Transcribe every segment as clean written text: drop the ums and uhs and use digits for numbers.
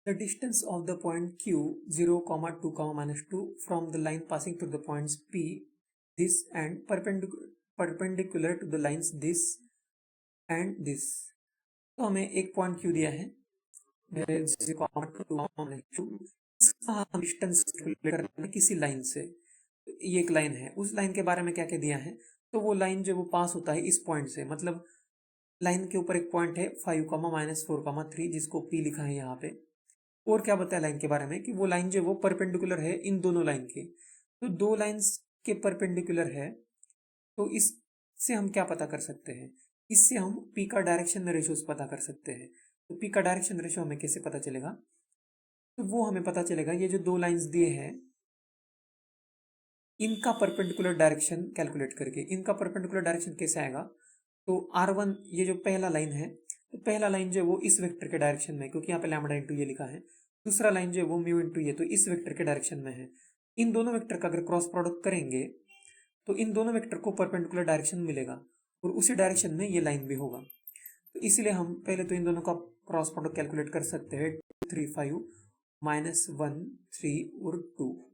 The distance of the point Q 0, 2, minus 2 from the line passing through the points P, this and perpendicular to the lines this and this. तो हमें एक point Q दिया है distance calculate करना है किसी line से। ये एक लाइन है, उस लाइन के बारे में क्या क्या दिया है, तो वो लाइन जो वो पास होता है इस पॉइंट से, मतलब लाइन के ऊपर एक पॉइंट है 5, -4, 3 जिसको P लिखा है यहाँ पे। और क्या बताया लाइन के बारे में कि वो लाइन जो वो परपेंडिकुलर है इन दोनों लाइन के, तो दो लाइंस के परपेंडिकुलर है, तो इससे हम क्या पता कर सकते हैं, इससे हम P का डायरेक्शन रेशियो पता कर सकते हैं। तो P का डायरेक्शन रेशियो हमें कैसे पता चलेगा, तो वो हमें पता चलेगा ये जो दो लाइंस दिए हैं इनका परपेंडिकुलर डायरेक्शन कैलकुलेट करके। इनका परपेंडिकुलर डायरेक्शन कैसे आएगा, तो R1 ये जो पहला लाइन है, तो पहला लाइन जो है वो इस वेक्टर के डायरेक्शन में, क्योंकि यहाँ पे लैम्बडा इंटू ये लिखा है। दूसरा लाइन जो है वो म्यू इंटू ये, तो इस वेक्टर के डायरेक्शन में है। इन दोनों वेक्टर का अगर क्रॉस प्रोडक्ट करेंगे तो इन दोनों वेक्टर को परपेंडिकुलर डायरेक्शन मिलेगा और उसी डायरेक्शन में ये लाइन भी होगा। तो इसलिए हम पहले तो इन दोनों का क्रॉस प्रोडक्ट कैलकुलेट कर सकते हैं। 3, 5 -1 3 और 2,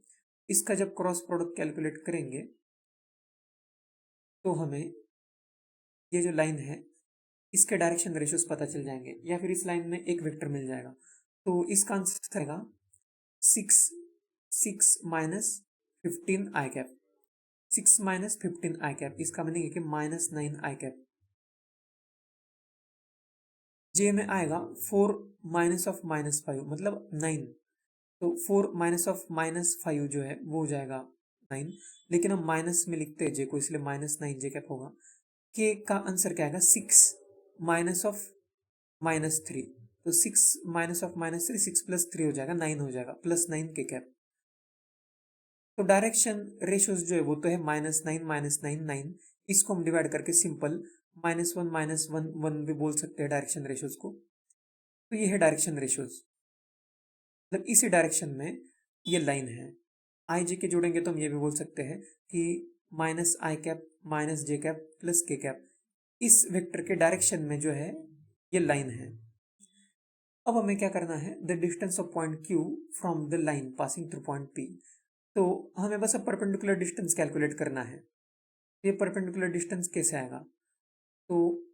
इसका जब क्रॉस प्रोडक्ट कैलकुलेट करेंगे तो हमें ये जो लाइन है इसके डायरेक्शन रेशियोज पता चल जाएंगे, या फिर इस लाइन में एक वेक्टर मिल जाएगा। तो इसका आंसर आएगा 6 -15 आई कैप। 6 -15 आई कैप, इसका मीनिंग है कि -9 आई कैप। जे में आएगा 4 -5 मतलब 9, तो 4 -5 जो है वो हो जाएगा 9, लेकिन हम माइनस में लिखते हैं जे को, इसलिए -9 जे कैप होगा। के का आंसर क्या आएगा 6 -3, तो 6 -3 6 + 3 हो जाएगा 9 हो जाएगा, +9 के कैप। तो डायरेक्शन रेशियोज जो है वो तो है -9 9, इसको हम डिवाइड करके सिंपल -1 -1 1 भी बोल सकते हैं डायरेक्शन रेशियोज को। तो ये है डायरेक्शन रेशियोज, मतलब इसी डायरेक्शन में ये लाइन है। आई जे के जोड़ेंगे तो हम ये भी बोल सकते हैं कि -i cap -j cap +k cap, इस वेक्टर के डायरेक्शन में जो है ये लाइन है। अब हमें क्या करना है, the distance of point Q from the line passing through point P। तो हमें बस अब परपेंडिकुलर डिस्टेंस कैलकुलेट करना है। ये परपेंडिकुलर डिस्टेंस कैसे आएगा, तो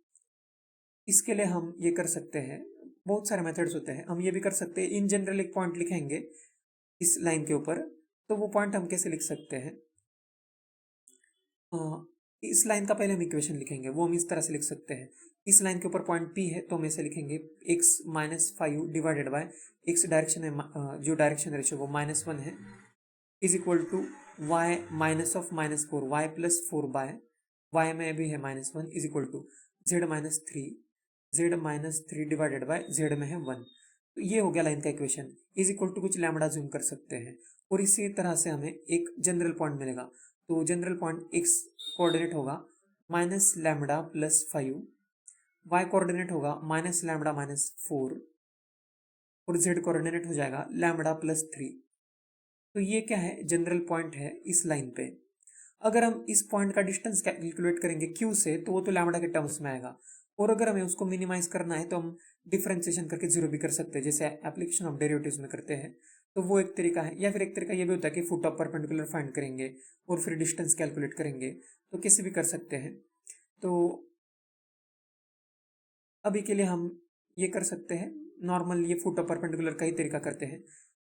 इसके लिए हम ये कर सकते हैं, बहुत सारे मेथड्स होते हैं। हम ये भी कर सकते हैं, इन जनरल एक पॉइंट लिखेंगे इस लाइन के ऊपर, तो वो पॉइंट हम कैसे लिख सकते हैं, इस लाइन का पहले हम इक्वेशन लिखेंगे, वो हम इस तरह से लिख सकते हैं। इस लाइन के ऊपर पॉइंट P है तो हम ऐसे लिखेंगे x -5 divided by x direction है, जो डायरेक्शन रेशियो वो -1 है, is equal to y -4 y +4 by y में भी है -1 is equal to z -3 divided by z में है 1। तो ये हो गया लाइन का इक्वेशन, इज इक्वल टू कुछ लैम्बडा जूम कर सकते हैं और इसी तरह से हमें एक जनरल पॉइंट मिलेगा। तो जनरल पॉइंट x कोऑर्डिनेट होगा -λ+5, y कोऑर्डिनेट होगा -λ-4 और z कोऑर्डिनेट हो जाएगा λ+3। तो ये क्या है, जनरल पॉइंट है इस लाइन पे। अगर हम इस पॉइंट का डिस्टेंस कैलकुलेट करेंगे Q से तो वो तो लैम्बडा के टर्म्स में आएगा, और अगर हमें उसको मिनिमाइज करना है तो हम डिफरेंशिएशन करके जीरो भी कर सकते हैं, जैसे एप्लीकेशन ऑफ डेरिवेटिव्स में करते हैं। तो वो एक तरीका है, या फिर एक तरीका ये भी होता है कि फुट ऑफ परपेंडिकुलर फाइंड करेंगे और फिर डिस्टेंस कैलकुलेट करेंगे, तो कैसे भी कर सकते हैं। तो अभी के लिए हम ये कर सकते हैं, नॉर्मल ये फुट ऑफ परपेंडिकुलर का ही तरीका करते हैं।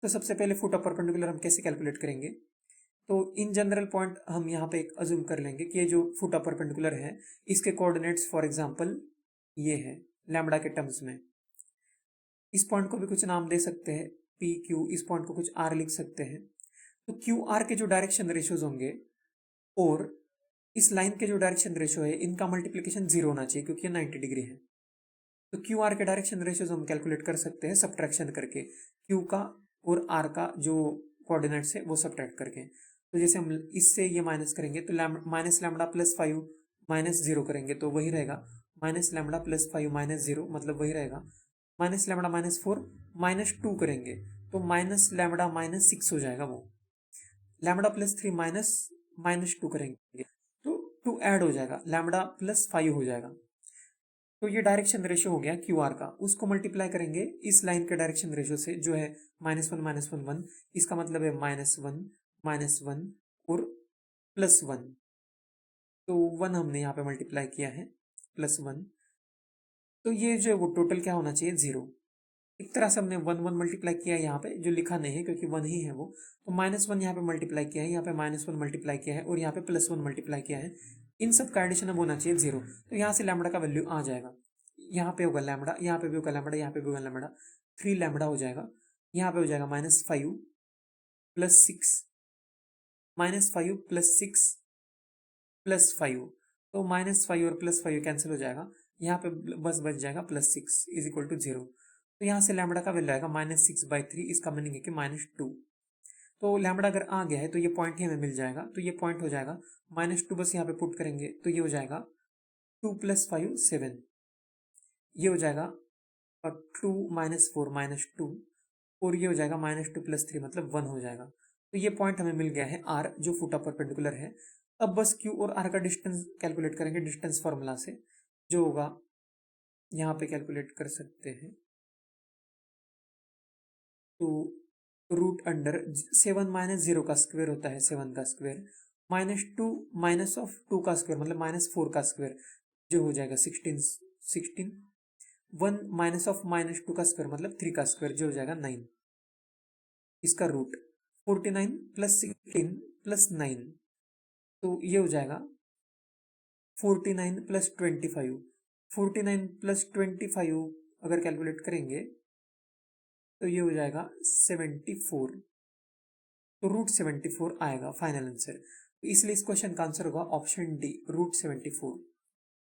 तो सबसे पहले फुट ऑफ परपेंडिकुलर हम कैसे कैलकुलेट करेंगे, तो इन जनरल पॉइंट हम यहाँ पे एक अज्यूम कर लेंगे कि ये जो फुट ऑफ परपेंडिकुलर है इसके कोऑर्डिनेट्स फॉर एग्जांपल ये है लैम्बडा के टर्म्स में। इस पॉइंट को भी कुछ नाम दे सकते हैं पी क्यू, इस पॉइंट को कुछ आर लिख सकते हैं। तो क्यू आर के जो डायरेक्शन रेशियोज होंगे और इस लाइन के जो डायरेक्शन रेशियो है इनका मल्टीप्लीकेशन 0 होना चाहिए, क्योंकि ये 90 डिग्री है। तो क्यू आर के डायरेक्शन रेशियोज हम कैलकुलेट कर सकते हैं सब्ट्रैक्शन करके, क्यू का और आर का जो कोऑर्डिनेट्स है वो सब्ट्रैक्ट करके। तो जैसे हम इससे ये माइनस करेंगे तो -λ+5 -0 करेंगे तो वही रहेगा, -λ+5 -0 मतलब वही रहेगा। -λ-4 -2 करेंगे तो -λ-6 हो जाएगा, वो λ+3 -2 करेंगे तो 2 ऐड हो जाएगा, λ+5 हो जाएगा। तो ये डायरेक्शन रेशियो हो गया क्यू आर का, उसको मल्टीप्लाई करेंगे इस लाइन के डायरेक्शन रेशियो से जो है -1 इसका मतलब है -1 और +1। तो 1 हमने यहाँ पे मल्टीप्लाई किया है +1, तो ये जो है वो टोटल क्या होना चाहिए 0। एक तरह से हमने 1 मल्टीप्लाई किया है यहाँ पे, जो लिखा नहीं है क्योंकि 1 ही है वो, तो -1 यहाँ पे मल्टीप्लाई किया है, यहाँ पे -1 मल्टीप्लाई किया है और यहाँ पे +1 मल्टीप्लाई किया है। इन सब का एडिशन अब होना चाहिए 0। तो यहाँ से लैम्बडा का वैल्यू आ जाएगा, यहाँ पे होगा लैम्बडा, यहाँ पे भी होगा लैम्बडा, यहाँ पे भी होगा लैम्बडा, 3 लैम्बडा हो जाएगा। यहाँ पे हो जाएगा -5 + 6, -5 + 6 + 5, तो -5 और +5 कैंसिल हो जाएगा, यहाँ पे बस बच जाएगा +6 = 0। तो यहाँ से लैम्बडा का वैल्यू आएगा -6/3, इसका मीनिंग है कि -2। तो लैम्बडा अगर आ गया है तो ये पॉइंट ही हमें मिल जाएगा, तो ये पॉइंट हो जाएगा -2, बस यहाँ पे पुट करेंगे तो ये हो जाएगा 2 + 5 7, ये हो जाएगा 2 - 4 -2, और ये हो जाएगा -2 + 3 मतलब 1 हो जाएगा। तो ये पॉइंट हमें मिल गया है R, जो फुट ऑफ परपेंडिकुलर है। अब बस Q और R का डिस्टेंस कैलकुलेट करेंगे डिस्टेंस फॉर्मूला से, जो होगा यहाँ पे कैलकुलेट कर सकते हैं, तो √7 - 0 का स्क्वायर होता है 7 का स्क्वायर, -2 -2 का स्क्वायर मतलब -4 का स्क्वायर, जो हो जाएगा 16, 1 -2 का स्क्वायर मतलब 3 का स्क्वायर, जो हो जाएगा 9। इसका रूट 49 + 16 + 9, तो ये हो जाएगा 49 + 25। 49 + 25 अगर कैलकुलेट करेंगे तो ये हो जाएगा 74, तो √74 आएगा फाइनल आंसर। इसलिए इस क्वेश्चन का आंसर होगा ऑप्शन डी, √74।